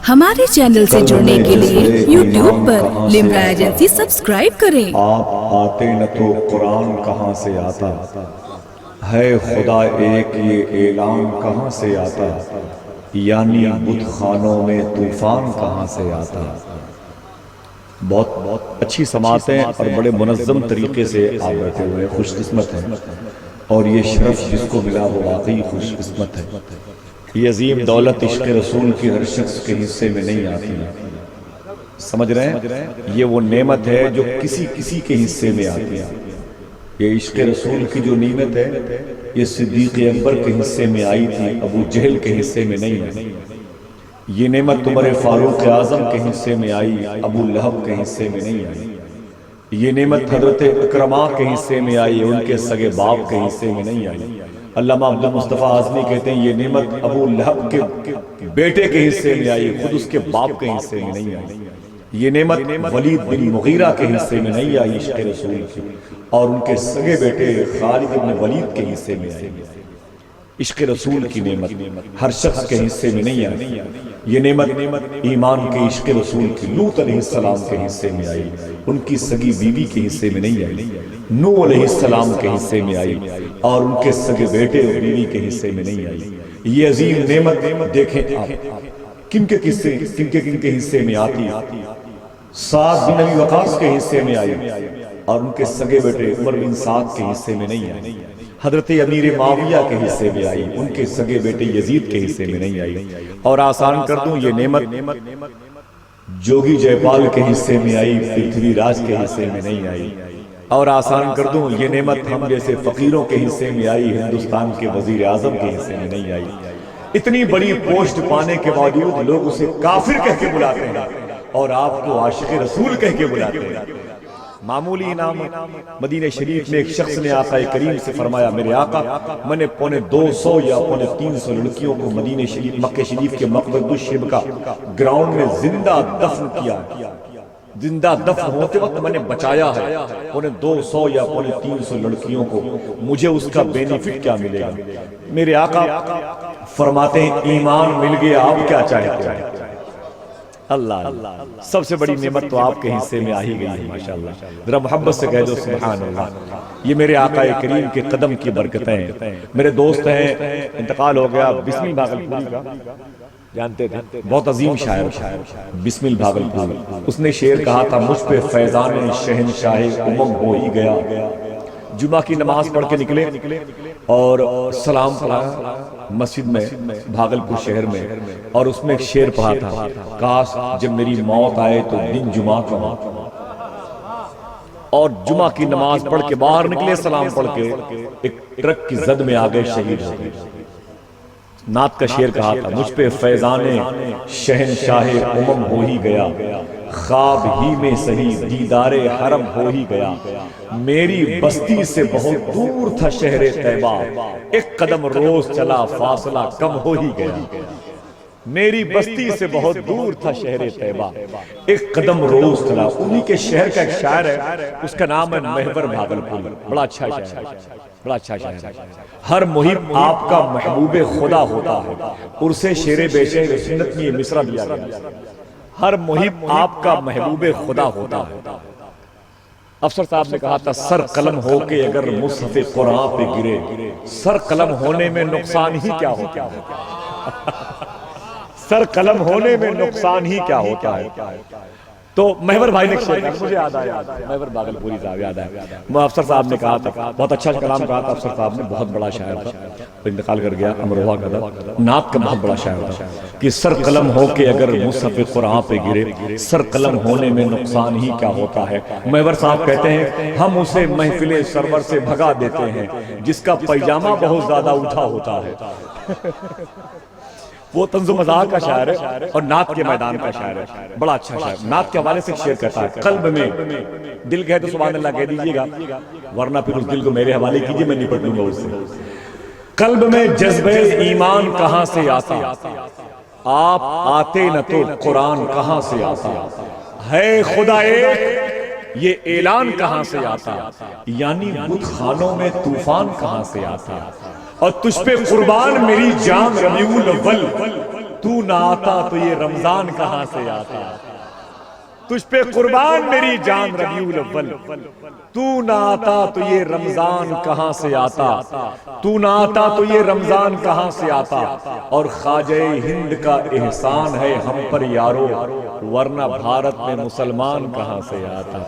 ہمارے چینل سے جڑنے کے لیے یوٹیوب پر لمرا ایجنسی سبسکرائب کریں۔ آپ آتے نہ تو قرآن کہاں سے آتا، ہے خدا ایک یہ اعلان کہاں سے آتا، یعنی بت خانوں میں طوفان کہاں سے آتا۔ بہت اچھی سماعتیں اور بڑے منظم طریقے سے آپ بیٹھے ہوئے خوش قسمت ہیں، اور یہ شرف جس کو ملا وہ واقعی خوش قسمت ہے۔ یہ عظیم دولت عشق رسول کی ہر شخص کے حصے میں نہیں آتی، سمجھ رہے ہیں؟ یہ وہ نعمت ہے جو کسی کے حصے میں آتی ہے۔ یہ عشق رسول کی جو نعمت ہے یہ صدیق اکبر کے حصے میں آئی تھی، ابو جہل کے حصے میں نہیں آئی۔ یہ نعمت عمر فاروق اعظم کے حصے میں آئی، ابو لہب کے حصے میں نہیں آئی۔ یہ نعمت حضرت اکرمہ کے حصے میں آئی، ان کے سگے باپ کے حصے میں نہیں آئی۔ علامہ عبد المصطفیٰ اعظمی کہتے ہیں یہ نعمت ابو لہب کے بیٹے کے حصے میں آئی، خود اس کے باپ کے حصے میں نہیں آئی۔ یہ نعمت ولید بن مغیرہ کے حصے میں نہیں آئی عشق رسول کی، اور ان کے سگے بیٹے خالد بن ولید کے حصے میں آئی۔ عشق رسول کی نعمت ہر شخص کے حصے میں نہیں آئی۔ یہ نعمت ایمان کے عشق رسول کی لوط علیہ السلام کے حصے میں آئی، ان کی سگی بیوی کے حصے میں نہیں آئی۔ نوح علیہ السلام کے حصے میں آئی، اور ان کے سگے بیٹے اور بیوی کے حصے میں نہیں آئی۔ یہ عظیم نعمت دیکھیں آپ کن کے حصے میں آتی۔ سعد بن ابی وقاص کے حصے میں آئی، اور ان کے سگے بیٹے عمر بن سعد کے حصے میں نہیں آئی۔ حضرت امیر معاویہ کے حصے میں آئی، ان کے سگے بیٹے یزید کے حصے میں نہیں آئی۔ اور آسان کر دوں یہ نعمت جوگی جے پال کے حصے میں آئی، پرتھوی راج کے حصے میں نہیں آئی۔ اور آسان کر دوں یہ نعمت ہم جیسے فقیروں کے حصے میں آئی، ہندوستان کے وزیر اعظم کے حصے میں نہیں آئی۔ اتنی بڑی پوسٹ پانے کے باوجود لوگ اسے کافر کہہ کے بلاتے ہیں، اور آپ کو عاشق رسول کہہ کے بلاتے ہیں۔ معمولی انعام مدینہ شریف میں ایک شخص نے آقا کریم سے فرمایا میرے آقا میں نے 250 یا 350 لڑکیوں کو مدینہ شریف مکہ شریف کے مقبرۃ الشب کا گراؤنڈ میں زندہ دفن کیا، زندہ دفن ہوتے وقت میں نے بچایا ہے 200 یا 350 لڑکیوں کو، مجھے اس کا بینیفٹ کیا ملے گا؟ میرے آقا فرماتے ہیں ایمان مل گیا، آپ کیا چاہتے ہیں؟ اللہ سب سے بڑی نعمت تو آپ کے حصے میں آ ہی گئی ہے ماشاءاللہ۔ ذرا محبت سے کہہ دو سبحان اللہ۔ یہ میرے آقا کریم کے قدم کی برکتیں ہیں۔ میرے دوست ہیں، انتقال ہو گیا بسمل بھاگلپوری کا، جانتے تھے بہت عظیم شاعر بسمل بھاگلپوری، اس نے شعر کہا تھا مجھ پہ فیضان شہنشاہ امم ہو ہی گیا۔ جمعہ کی نماز پڑھ کے نکلے اور سلام پڑھا مسجد میں بھاگلپور شہر میں، اور اس میں ایک شعر پڑھا تھا کاش جب میری موت آئے تو دن جمعہ کا ہو۔ اور جمعہ کی نماز پڑھ کے باہر نکلے سلام پڑھ کے، ایک ٹرک کی زد میں آگے شہید ہو گئے۔ نعت کا شعر کہا تھا مجھ پہ فیضان شہنشاہ امم ہو ہی گیا، خواب ہی میں سہی دیدار حرم ہو ہی گیا، میری بستی سے بہت دور تھا شہر طیبہ، ایک قدم روز چلا فاصلہ کم ہو ہی گیا۔ میری بستی سے بہت دور تھا شہر طیبہ، ایک قدم روز چلا۔ انہی کے شہر کا ایک شاعر ہے، اس کا نام ہے محور بھاگلپور، بڑا اچھا شاعر ہے، بڑا اچھا شاعر ہے۔ ہر محب آپ کا محبوب خدا ہوتا ہے، عرص شیر بے شہر سنت میں یہ مصرع دیا گیا، ہر محب آپ کا محبوب خدا ہوتا ہے۔ افسر صاحب نے کہا تھا سر قلم ہو کے اگر مصحف قرآن پہ گرے، سر قلم ہونے میں نقصان ہی کیا ہوتا ہے؟ سر قلم ہونے میں نقصان ہی کیا ہوتا ہے؟ تو محور بھائی نے شعر کہا، مجھے یاد آیا محور بھاگلپوری صاحب یاد آیا۔ افسر صاحب نے کہا تھا بہت اچھا کلام کہا تھا افسر صاحب نے، بہت بڑا شاعر تھا، انتقال کر گیا امروہہ کا تھا، نعت کا بہت بڑا شاعر تھا کہ سر قلم ہو کے اگر مصحف قرآن پہ گرے، سر قلم ہونے میں نقصان ہی کیا ہوتا ہے۔ محور صاحب کہتے ہیں ہم اسے محفل سرور سے بھگا دیتے ہیں جس کا پیجامہ بہت زیادہ اٹھا ہوتا ہے۔ وہ طنز و مزاح کا شاعر ہے اور نعت کے میدان کا شاعر ہے، بڑا اچھا شاعر۔ نعت کے حوالے سے شعر کہتا ہے قلب میں دل کہے تو سبحان اللہ کہہ دیجئے گا، ورنہ پھر اس دل کو میرے حوالے کیجئے، میں نپٹ لوں گا اس سے۔ قلب میں جذبہ ایمان کہاں سے آتا، آپ آتے نہ تو قرآن کہاں سے آتا، ہے خدا ایک یہ اعلان کہاں سے آتا، یعنی بت خانوں میں طوفان کہاں سے آتا، اور تجھ پہ قربان میری جان ربیع الاول، تو نہ آتا تو یہ رمضان کہاں سے آتا، تجھ پہ قربان میری جان ربیع الاول، تو نہ آتا تو یہ رمضان کہاں سے آتا، تو نہ آتا تو یہ رمضان کہاں سے آتا، اور خواجہ ہند کا احسان ہے ہم پر یارو، ورنہ بھارت میں مسلمان کہاں سے آتا۔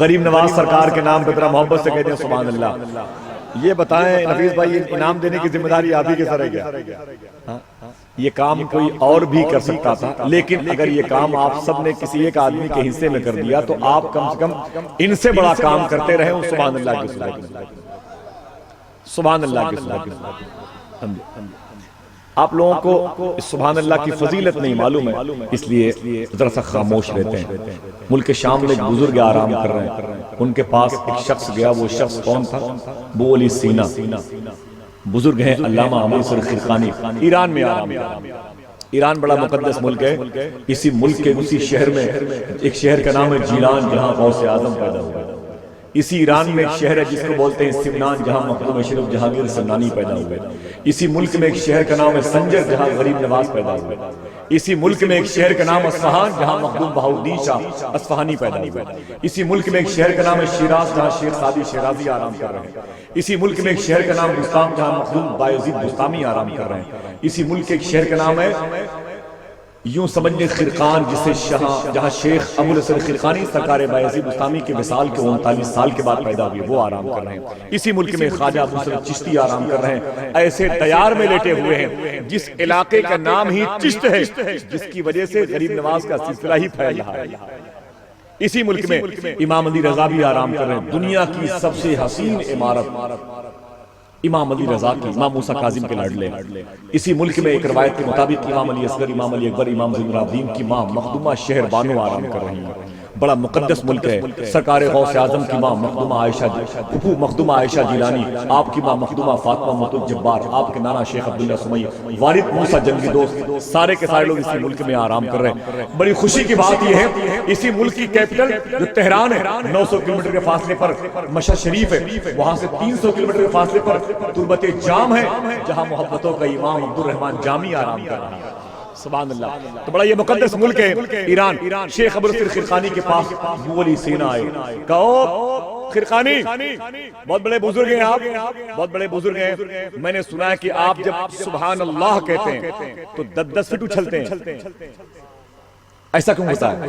غریب نواز سرکار کے نام پہ ذرا محبت سے کہتے ہیں سبحان اللہ۔ یہ بتائیں نفیس بھائی، انعام دینے کی ذمہ داری آپ ہی کے سر ہے کیا؟ یہ کام کوئی اور بھی کر سکتا تھا، لیکن اگر یہ کام آپ سب نے کسی ایک آدمی کے حصے میں کر دیا تو آپ کم سے کم ان سے بڑا کام کرتے رہے ہوں۔ سبحان اللہ کی صورت، سبحان اللہ کی صورت۔ آپ لوگوں کو سبحان اللہ کی فضیلت نہیں معلوم ہے، اس لیے ذرا سا خاموش رہتے ہیں۔ ملک شام میں ایک بزرگ آرام کر رہے ہیں، ان کے پاس ایک شخص گیا، وہ شخص کون تھا؟ ابو علی سینا بزرگ ہیں، علامہ عامر خرقانی، ایران میں آرام کر رہے ہیں۔ ایران بڑا مقدس ملک ہے، اسی ملک کے اسی شہر میں ایک شہر کا نام ہے جیلان، جہاں غوث اعظم پیدا ہوا۔ اسی ایران میں ایک شہر ہے جس کو بولتے ہیں سمنان، جہاں مخدوم اشرف جہانگیر سمنانی پیدا ہوئے۔ اسی ملک میں ایک شہر کا نام ہے سنجر، جہاں غریب نواز پیدا ہوئے۔ اسی ملک میں ایک شہر کا نام اصفہان، جہاں مخدوم بہاؤالدین شاہ اصفہانی پیدا ہوئے۔ اسی ملک میں ایک شہر کا نام ہے شیراز، جہاں شیخ سعدی شیرازی آرام کر رہے ہیں۔ اسی ملک میں ایک شہر کا نام بستام، جہاں مخدوم بایزید بستامی آرام کر رہے ہیں۔ اسی ملک کے ایک شہر کا نام ہے یوں سمجھنے خرقان، جسے جہاں شیخ ابو الحسن خرقانی سرکار بایزید بستامی کے وصال کے 39 سال کے بعد پیدا ہوئے، وہ آرام کر رہے ہیں۔ اسی ملک میں خواجہ ابو الحسن چشتی آرام کر رہے ہیں، ایسے دیار میں لیٹے ہوئے ہیں جس علاقے کا نام ہی چشت ہے، جس کی وجہ سے غریب نواز کا سلسلہ ہی پھیل رہا ہے۔ اسی ملک میں امام علی رضا بھی آرام کر رہے ہیں، دنیا کی سب سے حسین عمارت امام علی رضا کی، امام موسیٰ کاظم کے لاڈلے۔ اسی ملک میں ایک روایت کے مطابق امام علی اصغر، امام علی اکبر، امام زین العابدین کی ماں مخدومہ شہر بانو آرام کر رہی ہیں۔ بڑا مقدس ملک ہے۔ سرکار غوث اعظم کی ماں مخدومہ عائشہ، پھوپھو مخدومہ عائشہ جیلانی، آپ کی ماں مخدومہ فاطمہ مت الجبار، آپ کے نانا شیخ عبداللہ سمیع، والد موسیٰ جنگی دوست، سارے کے سارے لوگ اسی ملک میں آرام کر رہے ہیں۔ بڑی خوشی کی بات یہ ہے اسی ملک کی کیپٹل جو تہران ہے، 900 کلومیٹر کے فاصلے پر مشہد شریف ہے، وہاں سے 300 کلومیٹر کے فاصلے پر تربت جام ہے، جہاں محبتوں کا امام عبد الرحمن جامی آرام کر رہا ہے۔ سبحان اللہ۔ تو بڑا یہ مقدس ملک ہے ایران۔ شیخ ابو الحسن خرقانی کے پاس ابو علی سینا آئے، کہو خرقانی، بہت بڑے بزرگ ہیں آپ، بہت بڑے بزرگ ہیں، میں نے سنا ہے کہ آپ جب سبحان اللہ کہتے ہیں تو 10 فٹ اچھلتے ہیں، ایسا کیوں ہوتا ہے؟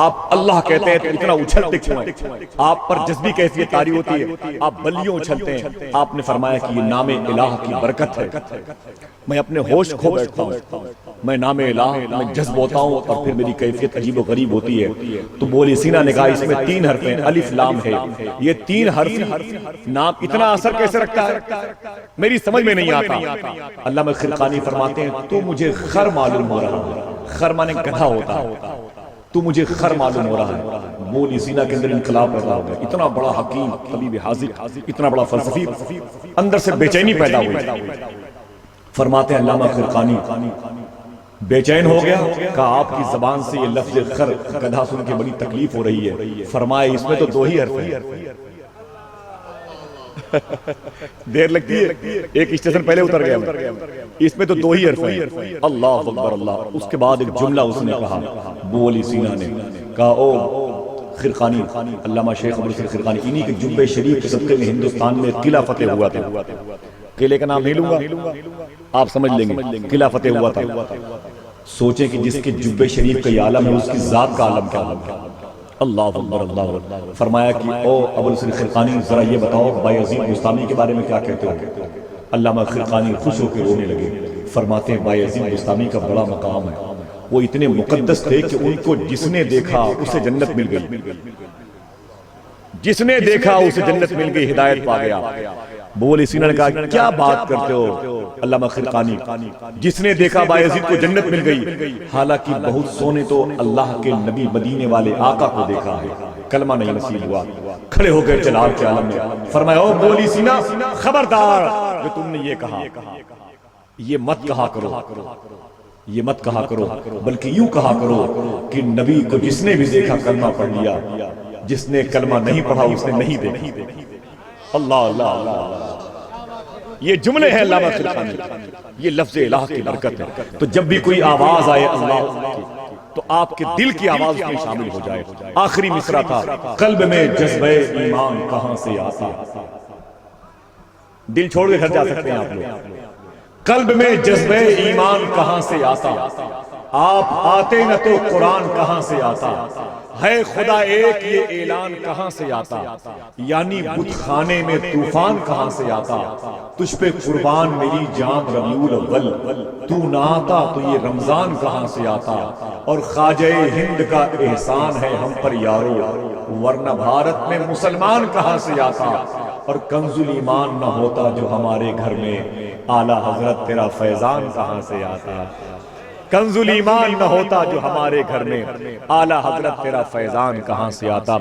آپ اللہ کہتے ہیں تو اتنا اچھلتے کیوں ہیں؟ آپ پر جذبی کیفیت طاری ہوتی ہے، آپ بلیوں اچھلتے ہیں۔ آپ نے فرمایا کہ یہ نام الہ کی برکت ہے، میں اپنے ہوش کھو بیٹھتا ہوں، میں نام الہ میں جذب ہوتا ہوں اور پھر میری کیفیت عجیب و غریب ہوتی ہے۔ تو بولی سینا نے کہا اس میں 3 حرف ہیں، الف لام ہے، یہ 3 حرف نام اتنا اثر کیسے رکھتا ہے؟ میری سمجھ میں نہیں آتا۔ علامہ خرقانی فرماتے ہیں تو مجھے خر معلوم ہو رہا ہے، خر مانے گدھا ہوتا ہے، تو مجھے خر معلوم ہو رہا ہے۔ بولی سینا کے اندر انقلاب پیدا ہو گیا، اتنا بڑا حکیم طبیب حاذق، اتنا بڑا فلسفی، اندر سے بے چینی پیدا ہوئی۔ فرماتے ہیں علامہ خرقانی بے چین ہو گیا، کہا آپ کی زبان سے یہ لفظ خر گدھا سن کے بڑی تکلیف ہو رہی ہے۔ فرمایا اس میں تو 2 ہی حرف ہیں، دیر لگتی ہے، ایک اسٹیشن پہلے اتر گیا، اس میں تو 2 ہی حرف ہیں، اللہ اکبر اللہ۔ اس کے بعد ایک جملہ اس نے کہا، ابو علی سینا نے کہا او خرقانی، علامہ شیخ ابو الحسن خرقانی، انہی کے جبے شریف کے صدقے میں ہندوستان میں قلعہ فتح ہوا تھا۔ قلعے کا نام نہیں لوں گا، آپ سمجھ لیں گے، قلعہ فتح ہوا تھا۔ سوچیں کہ جس کے جبے شریف کا یہ عالم ہے، اس کی ذات کا عالم کیا ہے؟ اللہ اکبر اللہ۔ فرمایا کہ او ابو الحسن خرقانی ذرا یہ بتاؤ بایزید بستامی کے بارے میں کیا کہتے ہو؟ علامہ خرقانی خوش ہو کے رونے لگے، فرماتے ہیں بایزید بستامی کا بڑا مقام ہے، وہ اتنے مقدس تھے کہ ان کو جس نے دیکھا اسے جنت مل گئی، جس نے دیکھا اسے جنت مل گئی، ہدایت پا گیا۔ بولی سینا نے کہا کیا بات کرتے ہو علامہ خرقانی، جس نے دیکھا بایزید کو جنت مل گئی، حالانکہ بہت سونے تو اللہ کے نبی مدینے والے آقا کو دیکھا ہے، کلمہ نہیں نصیب ہوا۔ کھڑے ہو گئے جلال کے عالم میں، فرمایا او بولی سینا خبردار، جو تم نے یہ کہا یہ مت کہا کرو، یہ مت کہا کرو، بلکہ یوں کہا کرو کہ نبی کو جس نے بھی دیکھا کلمہ پڑھ لیا، جس نے کلمہ نہیں پڑھا اس نے نہیں دیکھا۔ اللہ اللہ اللہ، یہ جملے ہیں علامہ خلقانی، یہ لفظ الہ کی برکت ہے۔ تو جب بھی کوئی آواز آئے اللہ کی تو آپ کے دل کی آواز میں شامل ہو جائے۔ آخری مصرع تھا، قلب میں جذبہ ایمان کہاں سے آتا۔ دل چھوڑ کے گھر جا سکتے ہیں آپ لوگ۔ قلب میں جذبہ ایمان کہاں سے آتا، آپ آتے نہ تو قرآن کہاں سے آتا، ہے خدا ایک یہ اعلان کہاں سے آتا، یعنی بت خانے میں طوفان کہاں سے آتا، تجھ پہ قربان میری جان ربیع الاول، تو نہ آتا تو یہ رمضان کہاں سے آتا، اور خواجہ ہند کا احسان ہے ہم پر یارو، ورنہ بھارت میں مسلمان کہاں سے آتا، اور کنز ایمان نہ ہوتا جو ہمارے گھر میں، اعلیٰ حضرت تیرا فیضان کہاں سے آتا۔ کنز ایمان نہ ہوتا جو ہمارے گھر میں، اعلیٰ حضرت تیرا فیضان کہاں سے آتا۔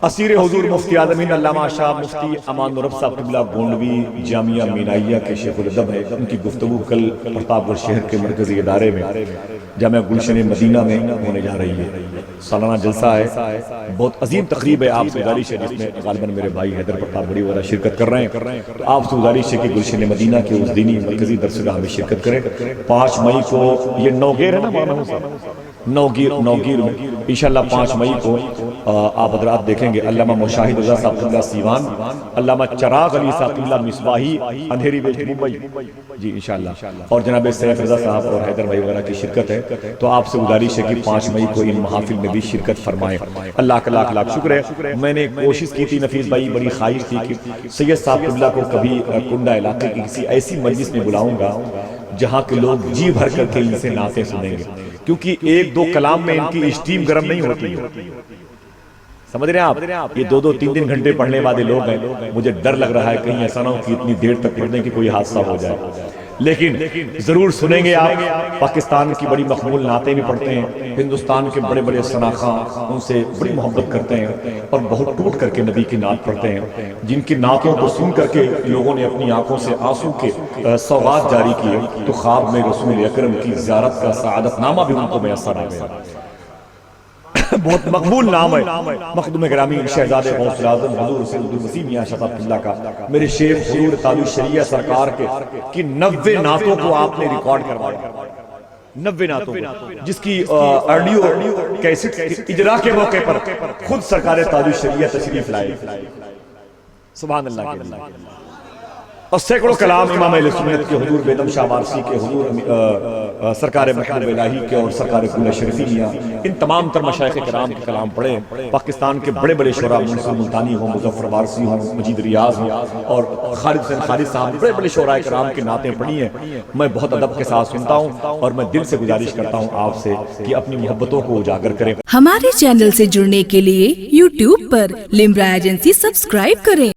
اسیر حضور مفتی اعظمین علامہ شاہ مفتی امان الرب صاحب قبلہ گونڈوی جامعہ مینائیہ کے شیخ الادب ہے، ان کی گفتگو کل پرتاپ گڑھ شہر کے مرکزی ادارے میں جامعہ گلشن مدینہ میں ہونے جا رہی ہے۔ سالانہ جلسہ ہے، بہت عظیم تقریب ہے، آپ سے گزارش ہے، جس میں غالباً میرے بھائی حیدر پرتاپ گڑھی وغیرہ شرکت کر رہے ہیں، تو آپ سے گزارش ہے کہ گلشن مدینہ کے اس دینی مرکزی درسگاہ میں شرکت کریں۔ 5 مئی کو یہ نوگیر ہے نا مولانا صاحب، نوگیر میں انشاءاللہ 5 مئی کو آپ حضرات دیکھیں گے علامہ مشاہد رضا صاحب قبلہ سیوان، علامہ چراغ علی صاحب قبلہ مصباحی اندھیری ویج ممبئی، جی انشاءاللہ، اور جناب سیف رضا صاحب اور حیدر بھائی وغیرہ کی شرکت ہے، تو آپ سے گزارش ہے کہ 5 مئی کو ان محافل میں بھی شرکت فرمائیں۔ اللہ کا لاکھ لاکھ شکر ہے۔ میں نے کوشش کی تھی نفیس بھائی، بڑی خواہش تھی کہ سید صاحب قبلہ کو کبھی کنڈا علاقے کی کسی ایسی مجلس میں بلاؤں گا جہاں کے لوگ جی بھر کر کے ان سے نعتیں سنیں گے، کیونکہ 1-2 کلام میں ان کی اسٹیم گرم نہیں ہوتی ہے، سمجھ رہے ہیں آپ؟ یہ 2-2 3-3 گھنٹے پڑھنے والے لوگ ہیں، مجھے ڈر لگ رہا ہے کہیں ایسا نہ ہو کہ اتنی دیر تک پڑھنے کی کوئی حادثہ ہو جائے، لیکن ضرور سنیں گے آپ۔ پاکستان کی بڑی مقبول نعتیں بھی پڑھتے ہیں، ہندوستان کے بڑے بڑے ثناخواں ان سے بڑی محبت کرتے ہیں اور بہت ٹوٹ کر کے نبی کی نعت پڑھتے ہیں، جن کی نعتوں کو سن کر کے لوگوں نے اپنی آنکھوں سے آنسو کے سوغات جاری کیے، تو خواب میں رسول اکرم کی زیارت کا سعادت نامہ بھی ان کو میسر آ گیا۔ بہت مقبول نام ہے، مخدوم گرامی شہزادے غوث الاعظم حضور سید عبدالوسیع میاں شفاعت اللہ کا، میرے شیخ حضور تاج الشریعہ سرکار کی 90 نعتوں کو آپ نے ریکارڈ کروایا، 90 نعتوں کو، جس کی آڈیو کیسٹ اجرا کے موقع پر خود سرکار تاج الشریعہ تشریف لائے، سبحان اللہ کے اللہ، اور سینکڑوں کلام امام اہل سنت کے حضور بیدم شاہ وارسی کے، حضور سرکار محبوب الہی کے، اور سرکار قبلہ شریفی میاں، ان تمام تر مشائخ کرام کے کلام پڑھے۔ پاکستان کے بڑے بڑے شعراء، منصور ملتانی ہوں، مظفر وارسی ہوں، مجید ریاض ہوں، اور خالد حسین خالد صاحب، بڑے بڑے شعراء کرام کی نعتیں پڑھی ہیں، میں بہت ادب کے ساتھ سنتا ہوں، اور میں دل سے گزارش کرتا ہوں آپ سے کہ اپنی محبتوں کو اجاگر کریں۔ ہمارے چینل سے جڑنے کے لیے YouTube پر لمبرا ایجنسی سبسکرائب کریں۔